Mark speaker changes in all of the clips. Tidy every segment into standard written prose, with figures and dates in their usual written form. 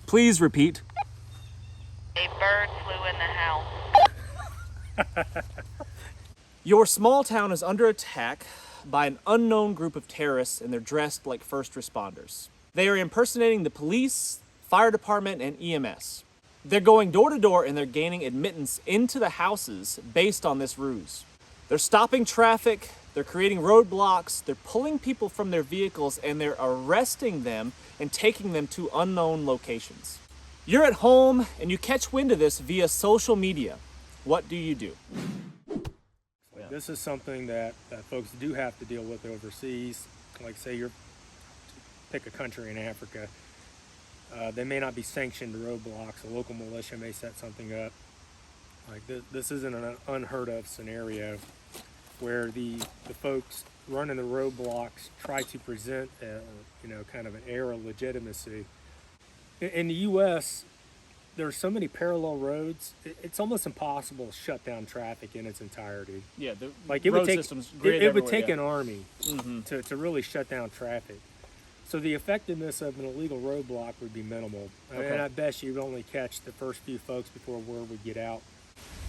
Speaker 1: Please repeat.
Speaker 2: A bird flew in the house.
Speaker 1: Your small town is under attack by an unknown group of terrorists, and they're dressed like first responders. They are impersonating the police, fire department, and EMS. They're going door to door and they're gaining admittance into the houses based on this ruse. They're stopping traffic, they're creating roadblocks, they're pulling people from their vehicles, and they're arresting them and taking them to unknown locations. You're at home and you catch wind of this via social media. What do you do?
Speaker 3: This is something that folks do have to deal with overseas. Like say you're, pick a country in Africa, they may not be sanctioned roadblocks. A local militia may set something up. Like this isn't an unheard of scenario where the folks running the roadblocks try to present kind of an air of legitimacy. In the U.S., there are so many parallel roads, it's almost impossible to shut down traffic in its entirety.
Speaker 1: Yeah, the
Speaker 3: it
Speaker 1: road
Speaker 3: would take,
Speaker 1: system's great
Speaker 3: it would take
Speaker 1: everywhere,
Speaker 3: an army to really shut down traffic. So the effectiveness of an illegal roadblock would be minimal.
Speaker 1: Okay.
Speaker 3: And I bet you'd only catch the first few folks before word would get out.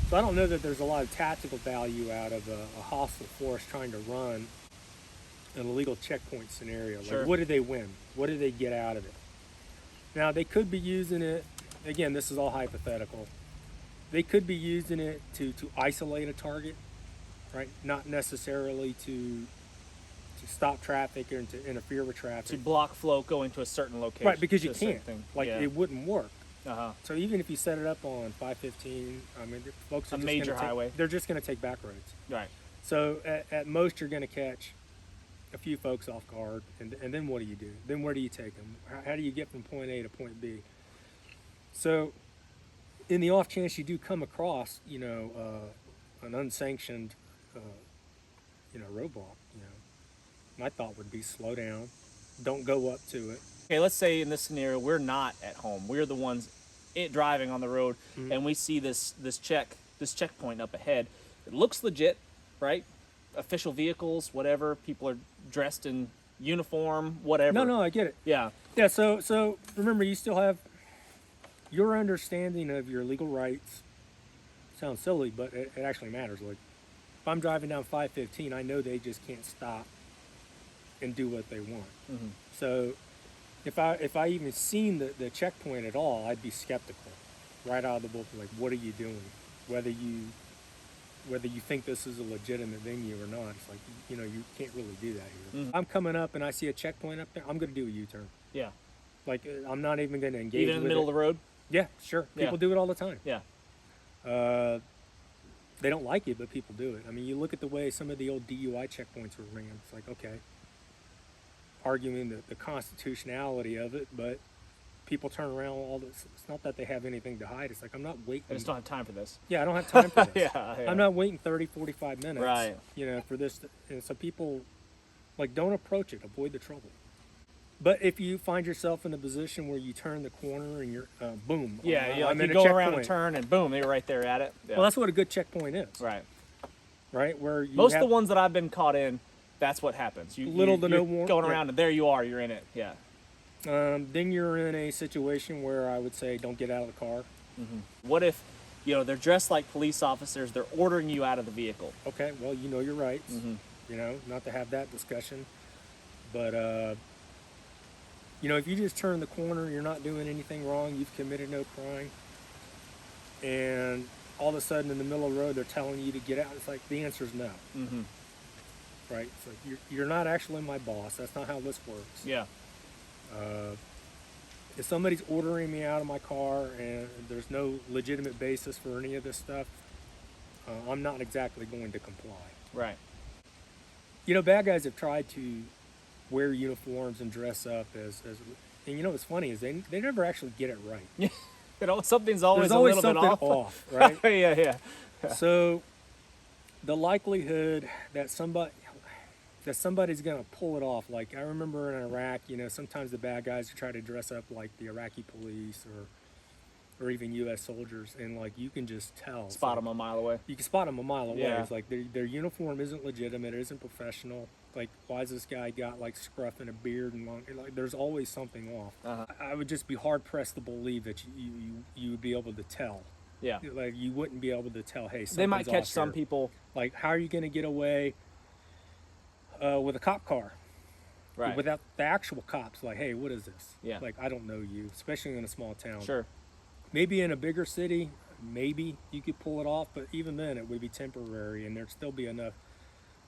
Speaker 3: So I don't know that there's a lot of tactical value out of a hostile force trying to run an illegal checkpoint scenario.
Speaker 1: Sure.
Speaker 3: Like, what did they win? What did they get out of it? Now, they could be using it, again, this is all hypothetical. They could be using it to isolate a target, right? Not necessarily to stop traffic or to interfere with traffic.
Speaker 1: to block flow going to a certain location.
Speaker 3: Right, because you
Speaker 1: to a certain
Speaker 3: can't.
Speaker 1: thing.
Speaker 3: Like,
Speaker 1: Yeah.
Speaker 3: it wouldn't work.
Speaker 1: Uh-huh.
Speaker 3: So even if you set it up on 515, I mean, folks are
Speaker 1: A
Speaker 3: just
Speaker 1: major
Speaker 3: gonna
Speaker 1: highway.
Speaker 3: They're just going to take back roads.
Speaker 1: Right.
Speaker 3: So at most, you're going to catch a few folks off guard, and then what do you do? Then where do you take them? How do you get from point A to point B? So in the off chance you do come across, an unsanctioned, roadblock, my thought would be slow down, don't go up to it.
Speaker 1: Okay, let's say in this scenario we're not at home. We're the ones driving on the road, and we see this checkpoint up ahead. It looks legit, right? Official vehicles, whatever. People are dressed in uniform, whatever.
Speaker 3: No, I get it.
Speaker 1: Yeah.
Speaker 3: Yeah, so remember, you still have your understanding of your legal rights. Sounds silly, but it actually matters. Like, if I'm driving down 515, I know they just can't stop and do what they want.
Speaker 1: Mm-hmm.
Speaker 3: So if I even seen the checkpoint at all, I'd be skeptical right out of the bullpen. Like, what are you doing? Whether you think this is a legitimate venue or not, it's like, you can't really do that here.
Speaker 1: Mm-hmm.
Speaker 3: I'm coming up and I see a checkpoint up there, I'm going to do a U-turn.
Speaker 1: Yeah.
Speaker 3: Like, I'm not even going to engage
Speaker 1: Even in the middle of the road?
Speaker 3: Yeah, sure. People do it all the time.
Speaker 1: Yeah.
Speaker 3: They don't like it, but people do it. I mean, you look at the way some of the old DUI checkpoints were ran. It's like, okay, arguing the constitutionality of it, but people turn around all this. It's not that they have anything to hide. It's like, I'm not waiting.
Speaker 1: I just don't have time for this.
Speaker 3: Yeah, I don't have time for this.
Speaker 1: Yeah.
Speaker 3: I'm not waiting 30, 45 minutes.
Speaker 1: Right.
Speaker 3: For this. And so people, don't approach it. Avoid the trouble. But if you find yourself in a position where you turn the corner and you're, boom.
Speaker 1: Yeah,
Speaker 3: I'm in
Speaker 1: you
Speaker 3: a
Speaker 1: go
Speaker 3: checkpoint.
Speaker 1: around a turn and boom, you're right there at it. Yeah.
Speaker 3: Well, that's what a good checkpoint is.
Speaker 1: right.
Speaker 3: Right? Where you
Speaker 1: Most
Speaker 3: have,
Speaker 1: of the ones that I've been caught in, that's what happens.
Speaker 3: Little to no
Speaker 1: you're
Speaker 3: warning.
Speaker 1: going around and there you are, you're in it. Yeah.
Speaker 3: then you're in a situation where I would say don't get out of the car.
Speaker 1: Mm-hmm. What if, they're dressed like police officers, they're ordering you out of the vehicle?
Speaker 3: Okay, well, you know your rights.
Speaker 1: Mm-hmm.
Speaker 3: Not to have that discussion. But, if you just turn the corner, you're not doing anything wrong, you've committed no crime, and all of a sudden in the middle of the road they're telling you to get out, it's like the answer is no.
Speaker 1: Mm-hmm.
Speaker 3: Right? It's like you're not actually my boss. That's not how this works.
Speaker 1: Yeah.
Speaker 3: If somebody's ordering me out of my car and there's no legitimate basis for any of this stuff, I'm not exactly going to comply.
Speaker 1: Right.
Speaker 3: Bad guys have tried to wear uniforms and dress up as and what's funny is they never actually get it right.
Speaker 1: Something's always
Speaker 3: There's always
Speaker 1: a little
Speaker 3: something
Speaker 1: bit off.
Speaker 3: right?
Speaker 1: Yeah.
Speaker 3: So the likelihood that somebody's gonna pull it off, like I remember in Iraq, sometimes the bad guys try to dress up like the Iraqi police or even U.S. soldiers, and like you can just tell. It's
Speaker 1: Spot
Speaker 3: like,
Speaker 1: them a mile away.
Speaker 3: You can spot them a mile away.
Speaker 1: Yeah.
Speaker 3: It's like their uniform isn't legitimate, it isn't professional. Like, why has this guy got like scruff and a beard and long? Like, there's always something off. I would just be hard pressed to believe that you would be able to tell.
Speaker 1: Yeah.
Speaker 3: Like, you wouldn't be able to tell. Hey,
Speaker 1: They might
Speaker 3: something's
Speaker 1: catch
Speaker 3: off
Speaker 1: some
Speaker 3: here.
Speaker 1: people.
Speaker 3: Like, how are you going to get away with a cop car?
Speaker 1: Right.
Speaker 3: Without the actual cops, like, hey, what is this?
Speaker 1: Yeah.
Speaker 3: Like, I don't know you, especially in a small town.
Speaker 1: Sure.
Speaker 3: Maybe in a bigger city, maybe you could pull it off, but even then, it would be temporary, and there'd still be enough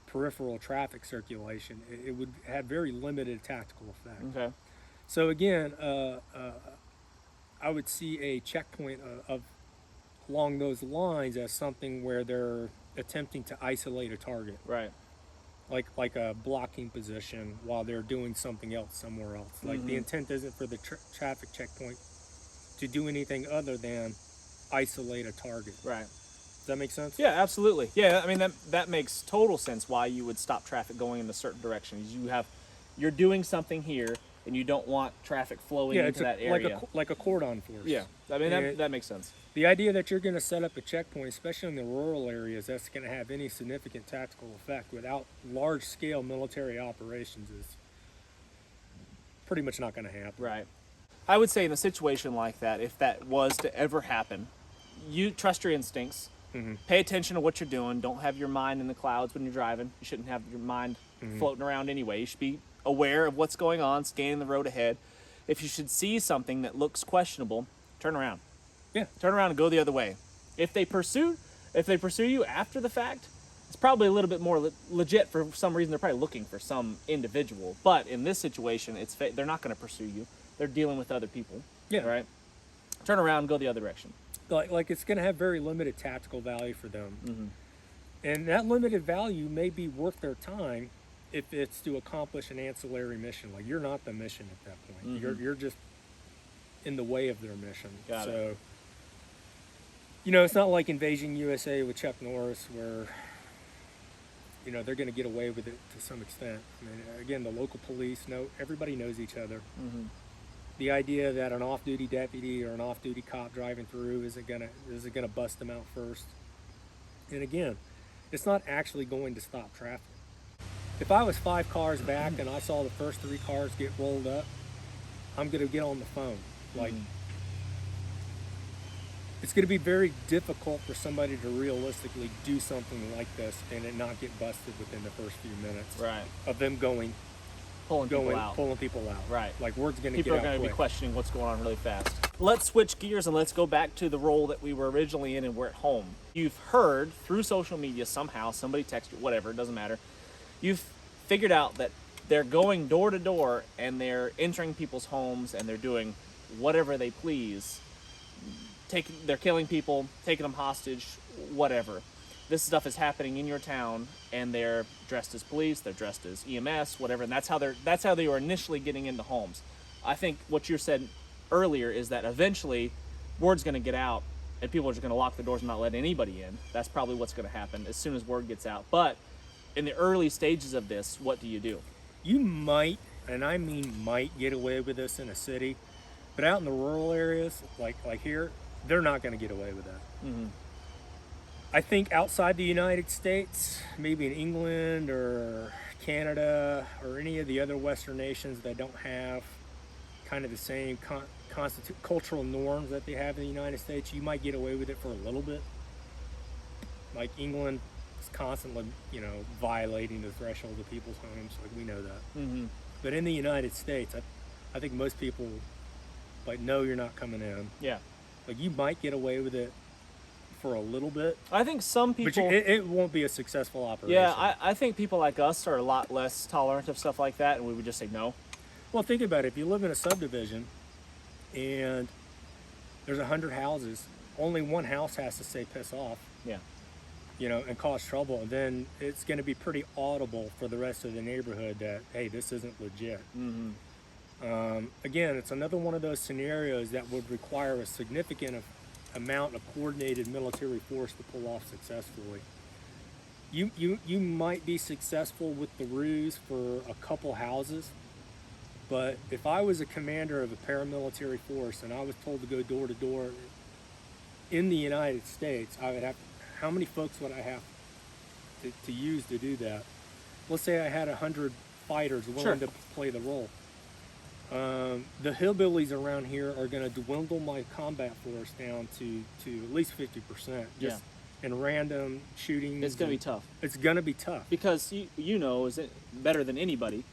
Speaker 3: peripheral traffic circulation. It would have very limited tactical effect.
Speaker 1: Okay.
Speaker 3: So again, I would see a checkpoint of along those lines as something where they're attempting to isolate a target.
Speaker 1: Right.
Speaker 3: Like a blocking position while they're doing something else somewhere else. Like, the intent isn't for the traffic checkpoint to do anything other than isolate a target.
Speaker 1: Right.
Speaker 3: Does that make sense?
Speaker 1: Yeah, absolutely. Yeah, I mean that makes total sense why you would stop traffic going in a certain direction. You're doing something here and you don't want traffic flowing into that area.
Speaker 3: Like a cordon force.
Speaker 1: Yeah, I mean that makes sense.
Speaker 3: The idea that you're going to set up a checkpoint, especially in the rural areas, that's going to have any significant tactical effect without large-scale military operations is pretty much not going to happen.
Speaker 1: Right. I would say in a situation like that, if that was to ever happen, you trust your instincts. Pay attention to what you're doing. Don't have your mind in the clouds when you're driving. You shouldn't have your mind floating around anyway. You should be aware of what's going on, scanning the road ahead. If you should see something that looks questionable, turn around.
Speaker 3: Yeah.
Speaker 1: Turn around and go the other way. If they pursue you after the fact, it's probably a little bit more legit. For some reason, they're probably looking for some individual. But in this situation, they're not going to pursue you. They're dealing with other people.
Speaker 3: Yeah.
Speaker 1: Right. Turn around and go the other direction.
Speaker 3: Like it's going to have very limited tactical value for them. And that limited value may be worth their time if it's to accomplish an ancillary mission. Like, you're not the mission at that point. You're just in the way of their mission.
Speaker 1: Got it.
Speaker 3: You know, it's not like Invasion USA with Chuck Norris where, you know, they're going to get away with it to some extent. I mean, again, the local police everybody knows each other. The idea that an off-duty deputy or an off-duty cop driving through isn't gonna bust them out first. And again, it's not actually going to stop traffic. If I was 5 cars back and I saw the first 3 cars get rolled up, I'm gonna get on the phone. Like, it's gonna be very difficult for somebody to realistically do something like this and it not get busted within the first few minutes.
Speaker 1: Right.
Speaker 3: Of them pulling people out.
Speaker 1: Right.
Speaker 3: Like, word's going to get out
Speaker 1: People are going to be questioning what's going on really fast. Let's switch gears and let's go back to the role that we were originally in and we're at home. You've heard through social media somehow, somebody texted you, whatever, it doesn't matter. You've figured out that they're going door to door and they're entering people's homes and they're doing whatever they please. They're killing people, taking them hostage, whatever. This stuff is happening in your town, and they're dressed as police, they're dressed as EMS, whatever, and that's how they were initially getting into homes. I think what you said earlier is that eventually word's going to get out, and people are just going to lock the doors and not let anybody in. That's probably what's going to happen as soon as word gets out. But in the early stages of this, what do you do?
Speaker 3: You might, and I mean might, get away with this in a city, but out in the rural areas, like here, they're not going to get away with that. I think outside the United States, maybe in England or Canada or any of the other Western nations that don't have kind of the same cultural norms that they have in the United States, you might get away with it for a little bit. Like, England is constantly, violating the threshold of people's homes. Like, we know that. But in the United States, I think most people, know you're not coming in.
Speaker 1: Yeah.
Speaker 3: Like, you might get away with it for a little bit.
Speaker 1: I think some people...
Speaker 3: But it won't be a successful operation.
Speaker 1: Yeah, I think people like us are a lot less tolerant of stuff like that, and we would just say no.
Speaker 3: Well, think about it. If you live in a subdivision and there's 100 houses, only one house has to say piss off.
Speaker 1: Yeah.
Speaker 3: And cause trouble, and then it's going to be pretty audible for the rest of the neighborhood that, hey, this isn't legit. Again, it's another one of those scenarios that would require a significant amount of coordinated military force to pull off successfully. You might be successful with the ruse for a couple houses, but if I was a commander of a paramilitary force and I was told to go door to door in the United States, I would have, how many folks would I have to use to do that? Let's say I had 100 fighters willing
Speaker 1: Sure.
Speaker 3: to play the role. The hillbillies around here are going to dwindle my combat force down to at least 50%. Just in random shootings.
Speaker 1: It's going to be tough.
Speaker 3: It's going to be tough.
Speaker 1: Because you know, is it better than anybody,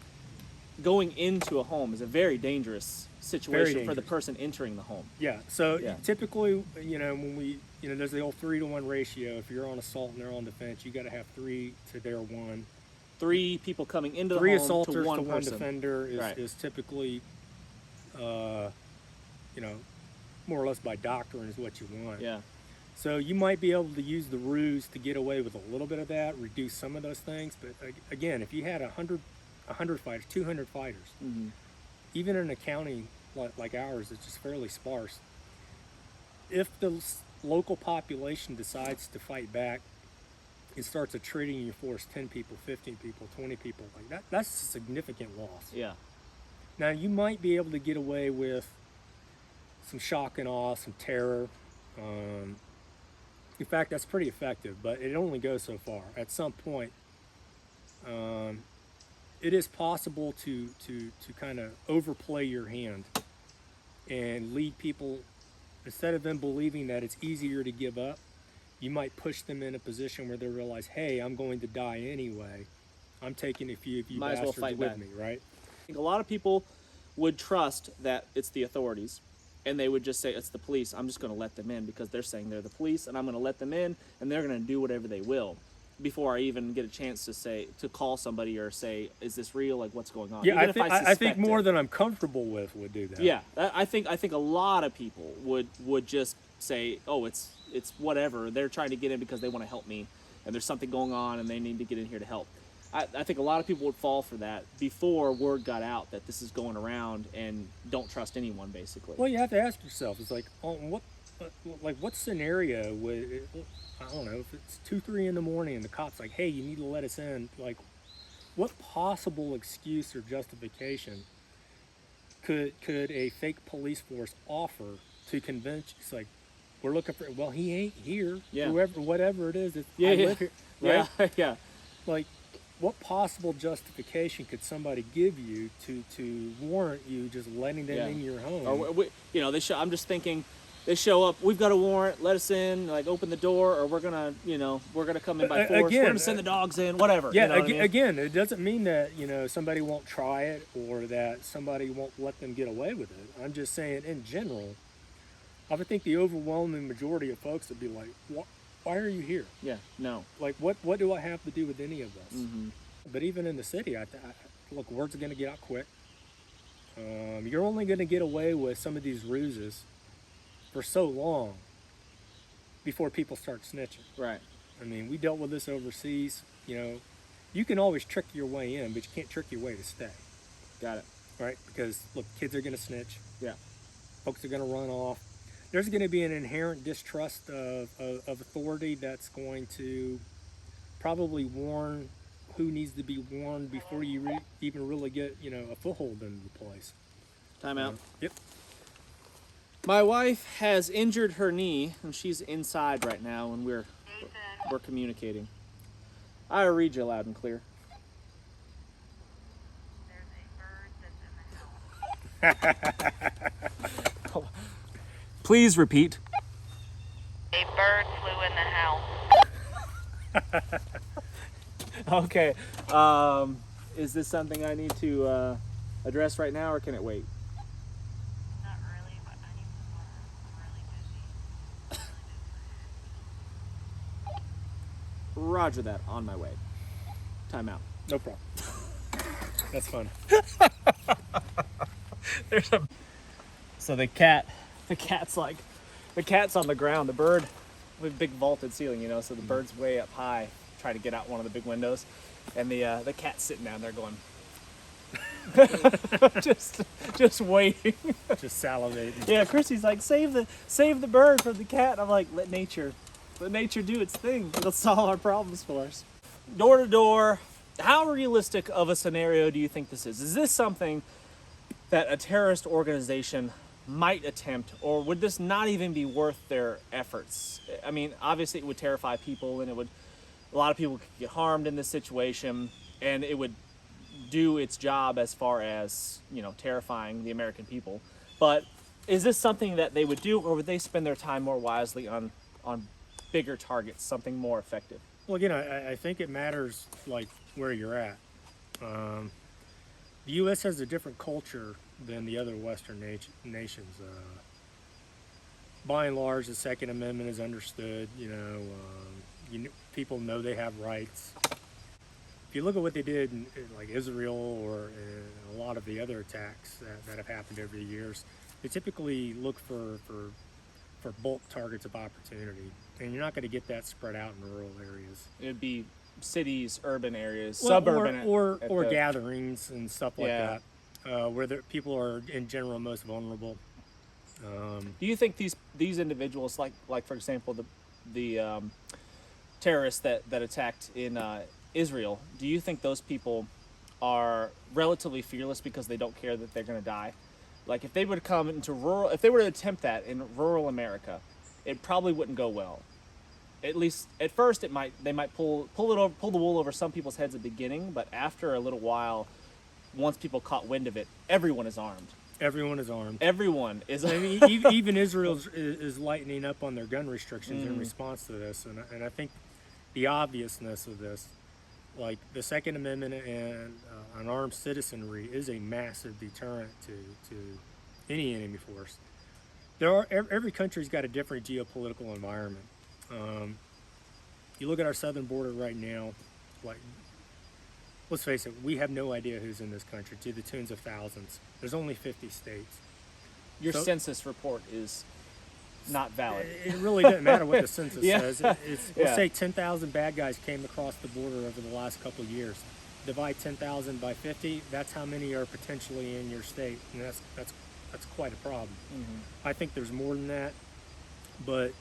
Speaker 1: going into a home is a very dangerous situation for the person entering the home.
Speaker 3: Yeah. So
Speaker 1: Yeah.
Speaker 3: typically, you know, when we, you know, there's the old 3-to-1 ratio. If you're on assault and they're on defense, you got to have 3 to their 1.
Speaker 1: 3 people coming into the
Speaker 3: 3
Speaker 1: home
Speaker 3: assaulters
Speaker 1: to one
Speaker 3: to one
Speaker 1: person.
Speaker 3: defender is,
Speaker 1: Right.
Speaker 3: is typically, you know, more or less by doctrine is what you want.
Speaker 1: Yeah.
Speaker 3: So you might be able to use the ruse to get away with a little bit of that, reduce some of those things. But again, if you had 100 fighters, 200 fighters,
Speaker 1: Mm-hmm.
Speaker 3: even in a county like ours, it's just fairly sparse. If the local population decides to fight back, it starts attriting your force 10 people, 15 people, 20 people, like that. That's a significant loss.
Speaker 1: Yeah.
Speaker 3: Now you might be able to get away with some shock and awe, some terror. In fact, that's pretty effective, but it only goes so far. At some point, it is possible to kind of overplay your hand and lead people, instead of them believing that it's easier to give up, you might push them in a position where they realize, hey, I'm going to die anyway. I'm taking a few of you
Speaker 1: Might as well
Speaker 3: bastards
Speaker 1: fight
Speaker 3: with
Speaker 1: back.
Speaker 3: me, right?
Speaker 1: I think a lot of people would trust that it's the authorities, and they would just say it's the police. I'm just going to let them in because they're saying they're the police, and I'm going to let them in, and they're going to do whatever they will before I even get a chance to call somebody or say, is this real? Like, what's going on?
Speaker 3: Yeah,
Speaker 1: Even
Speaker 3: I
Speaker 1: if
Speaker 3: think I think
Speaker 1: suspect
Speaker 3: more
Speaker 1: it.
Speaker 3: than I'm comfortable with would do that.
Speaker 1: Yeah, I think a lot of people would just say, oh, it's whatever. They're trying to get in because they want to help me, and there's something going on, and they need to get in here to help. I think a lot of people would fall for that before word got out that this is going around, and don't trust anyone, basically.
Speaker 3: Well, you have to ask yourself, it's like, what scenario would, I don't know, if it's 2, 3 in the morning and the cop's like, hey, you need to let us in, like, what possible excuse or justification could a fake police force offer to convince you? It's like, we're looking for, well, he ain't here.
Speaker 1: Yeah.
Speaker 3: Whoever, whatever it is,
Speaker 1: Yeah,
Speaker 3: I
Speaker 1: yeah.
Speaker 3: live here. Right?
Speaker 1: Yeah, yeah.
Speaker 3: Like, what possible justification could somebody give you to warrant you just letting them
Speaker 1: Yeah.
Speaker 3: in your home?
Speaker 1: Or you know, I'm just thinking, they show up. We've got a warrant. Let us in. Like, open the door, or we're gonna come in by force.
Speaker 3: Again,
Speaker 1: We're gonna send the dogs in. Whatever.
Speaker 3: Yeah,
Speaker 1: you know what I mean?
Speaker 3: again, it doesn't mean that, you know, somebody won't try it or that somebody won't let them get away with it. I'm just saying, in general, I would think the overwhelming majority of folks would be like, why are you here?
Speaker 1: Yeah. No.
Speaker 3: Like, what do I have to do with any of this?
Speaker 1: Mm-hmm.
Speaker 3: But even in the city, look, word's are going to get out quick. You're only going to get away with some of these ruses for so long before people start snitching.
Speaker 1: Right.
Speaker 3: I mean, we dealt with this overseas. You know, you can always trick your way in, but you can't trick your way to stay,
Speaker 1: Got it.
Speaker 3: right? Because, look, kids are going to snitch.
Speaker 1: Yeah.
Speaker 3: Folks are going to run off. There's going to be an inherent distrust of authority that's going to probably warn who needs to be warned before you even really get, you know, a foothold in the place.
Speaker 1: Time out.
Speaker 3: Yep.
Speaker 1: My wife has injured her knee, and she's inside right now, and we're communicating. I read you loud and clear.
Speaker 2: There's a bird that's in the house.
Speaker 1: Please repeat.
Speaker 2: A bird flew in the house.
Speaker 1: Okay. Is this something I need to address right now, or can it wait?
Speaker 2: Not really, but I need some water. I'm really busy.
Speaker 1: Roger that. On my way. Time out.
Speaker 3: No problem. That's fun.
Speaker 1: So the cat's on the ground. The bird, with a big vaulted ceiling, you know, so the bird's way up high, trying to get out one of the big windows, and the cat's sitting down there going, just waiting.
Speaker 3: Just salivating.
Speaker 1: Yeah, Chrissy's like, save the bird from the cat. And I'm like, let nature do its thing. It'll solve our problems for us. Door to door. How realistic of a scenario do you think this is? Is this something that a terrorist organization might attempt, or would this not even be worth their efforts? I mean, obviously it would terrify people, and a lot of people could get harmed in this situation, and it would do its job as far as, terrifying the American people. But is this something that they would do, or would they spend their time more wisely on bigger targets, something more effective?
Speaker 3: Well, again, I think it matters like where you're at. The U.S. has a different culture than the other Western nations. By and large, the Second Amendment is understood. People know they have rights. If you look at what they did in like Israel or in a lot of the other attacks that have happened over the years, they typically look for bulk targets of opportunity, and you're not going to get that spread out in rural areas.
Speaker 1: It'd be cities, urban areas,
Speaker 3: Well,
Speaker 1: suburban,
Speaker 3: or gatherings and stuff like
Speaker 1: Yeah.
Speaker 3: that, where people are in general most vulnerable.
Speaker 1: Do you think these individuals, like for example the terrorists that attacked in Israel, do you think those people are relatively fearless because they don't care that they're going to die? Like if they would come into if they were to attempt that in rural America, it probably wouldn't go well. At least at first, they might pull the wool over some people's heads at the beginning, but after a little while, once people caught wind of it, everyone is armed.
Speaker 3: Everyone is armed.
Speaker 1: Everyone is.
Speaker 3: I mean, even Israel is lightening up on their gun restrictions in response to this, and I think the obviousness of this, like the Second Amendment and an armed citizenry, is a massive deterrent to any enemy force. Every country's got a different geopolitical environment. You look at our southern border right now, like, let's face it, we have no idea who's in this country, to the tunes of thousands. There's only 50 states.
Speaker 1: Your census report is not valid.
Speaker 3: It really doesn't matter what the census
Speaker 1: Yeah.
Speaker 3: says. Let's say 10,000 bad guys came across the border over the last couple of years. Divide 10,000 by 50, that's how many are potentially in your state, and that's quite a problem. I think there's more than that, but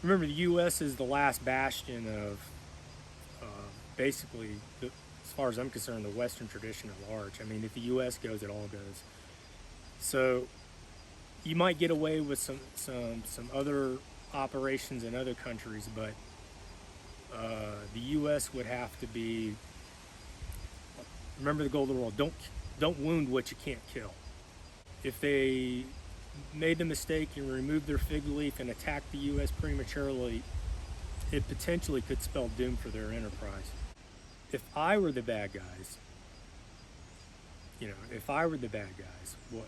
Speaker 3: remember, the U.S. is the last bastion of basically, as far as I'm concerned, the Western tradition at large. I mean, if the U.S. goes, it all goes. So you might get away with some other operations in other countries, but the U.S. would have to be. Remember the golden rule: don't wound what you can't kill. If they made the mistake and removed their fig leaf and attacked the U.S. prematurely, it potentially could spell doom for their enterprise. If I were the bad guys, what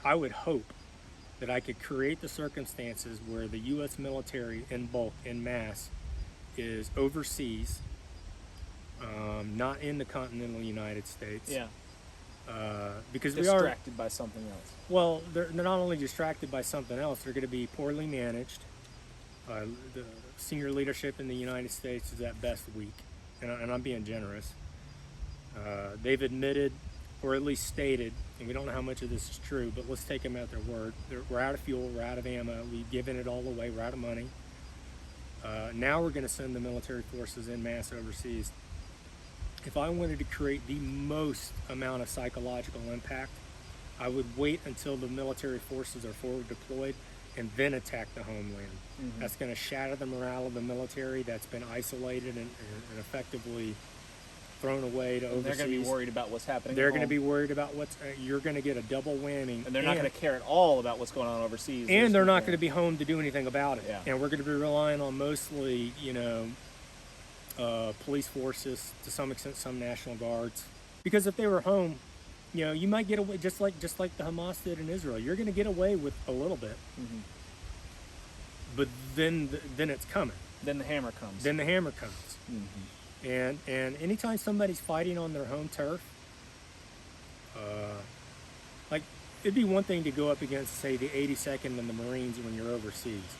Speaker 3: I would hope that I could create the circumstances where the U.S. military in bulk, in mass, is overseas, not in the continental United States.
Speaker 1: Yeah.
Speaker 3: Because
Speaker 1: distracted by something else.
Speaker 3: Well, they're not only distracted by something else, they're going to be poorly managed. The senior leadership in the United States is at best weak, and I'm being generous. They've admitted, or at least stated, and we don't know how much of this is true, but let's take them at their word. We're out of fuel, we're out of ammo, we've given it all away, we're out of money. Now we're going to send the military forces en masse overseas. If I wanted to create the most amount of psychological impact, I would wait until the military forces are forward deployed and then attack the homeland. That's going to shatter the morale of the military that's been isolated and effectively thrown away to overseas.
Speaker 1: They're going to be worried about what's happening.
Speaker 3: They're going to be worried about you're going to get a double whammy.
Speaker 1: And they're not going to care at all about what's going on overseas.
Speaker 3: And they're not going to be home to do anything about it.
Speaker 1: Yeah.
Speaker 3: And we're going to be relying on mostly, police forces, to some extent some National Guards, because if they were home, you might get away just like the Hamas did in Israel. You're going to get away with a little bit, but then it's coming.
Speaker 1: Then the hammer comes.
Speaker 3: And anytime somebody's fighting on their home turf, like it'd be one thing to go up against, say, the 82nd and the Marines when you're overseas.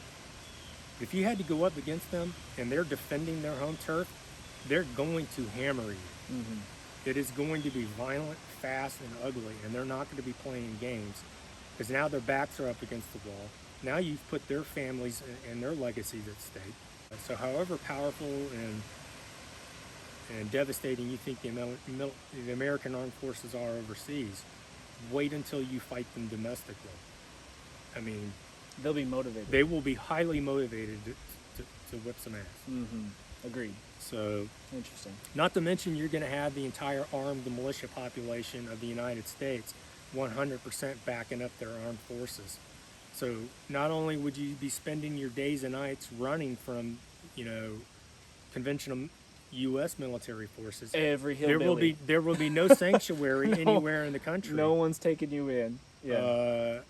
Speaker 3: If you had to go up against them and they're defending their home turf, they're going to hammer you. It is going to be violent, fast, and ugly, and they're not going to be playing games because now their backs are up against the wall. Now you've put their families and their legacies at stake. So however powerful and devastating you think the American armed forces are overseas, wait until you fight them domestically. I mean,
Speaker 1: They'll be motivated.
Speaker 3: they will be highly motivated to whip some ass.
Speaker 1: Agreed.
Speaker 3: So,
Speaker 1: Interesting.
Speaker 3: not to mention you're going to have the entire armed militia population of the United States 100% backing up their armed forces. So not only would you be spending your days and nights running from, conventional U.S. military forces,
Speaker 1: Every hillbilly.
Speaker 3: there will be no sanctuary anywhere in the country.
Speaker 1: No one's taking you in. Yeah.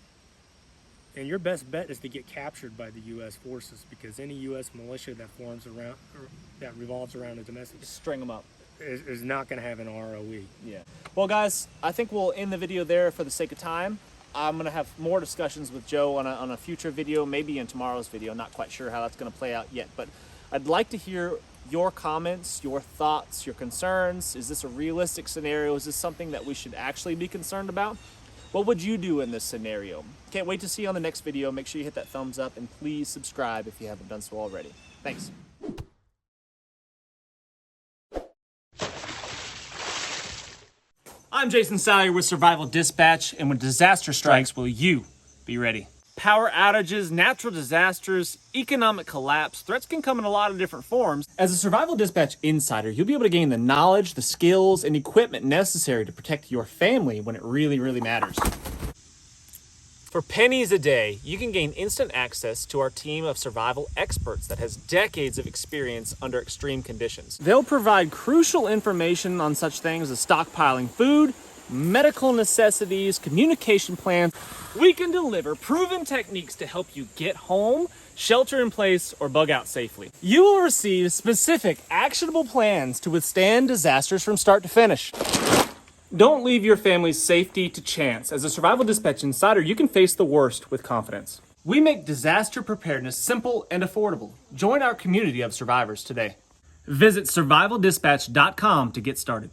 Speaker 3: And your best bet is to get captured by the U.S. forces, because any U.S. militia that forms around, or that revolves around a domestic,
Speaker 1: String them up.
Speaker 3: is not going to have an ROE.
Speaker 1: Yeah. Well, guys, I think we'll end the video there for the sake of time. I'm going to have more discussions with Joe on a future video, maybe in tomorrow's video. Not quite sure how that's going to play out yet, but I'd like to hear your comments, your thoughts, your concerns. Is this a realistic scenario? Is this something that we should actually be concerned about? What would you do in this scenario? Can't wait to see you on the next video. Make sure you hit that thumbs up and please subscribe if you haven't done so already. Thanks. I'm Jason Salyer with Survival Dispatch, and when disaster strikes, will you be ready? Power outages, natural disasters, economic collapse, threats can come in a lot of different forms. As a Survival Dispatch insider, you'll be able to gain the knowledge, the skills, and equipment necessary to protect your family when it really, really matters. For pennies a day, you can gain instant access to our team of survival experts that has decades of experience under extreme conditions. They'll provide crucial information on such things as stockpiling food, medical necessities, communication plans. We can deliver proven techniques to help you get home, shelter in place, or bug out safely. You will receive specific, actionable plans to withstand disasters from start to finish. Don't leave your family's safety to chance. As a Survival Dispatch insider, you can face the worst with confidence. We make disaster preparedness simple and affordable. Join our community of survivors today. Visit survivaldispatch.com to get started.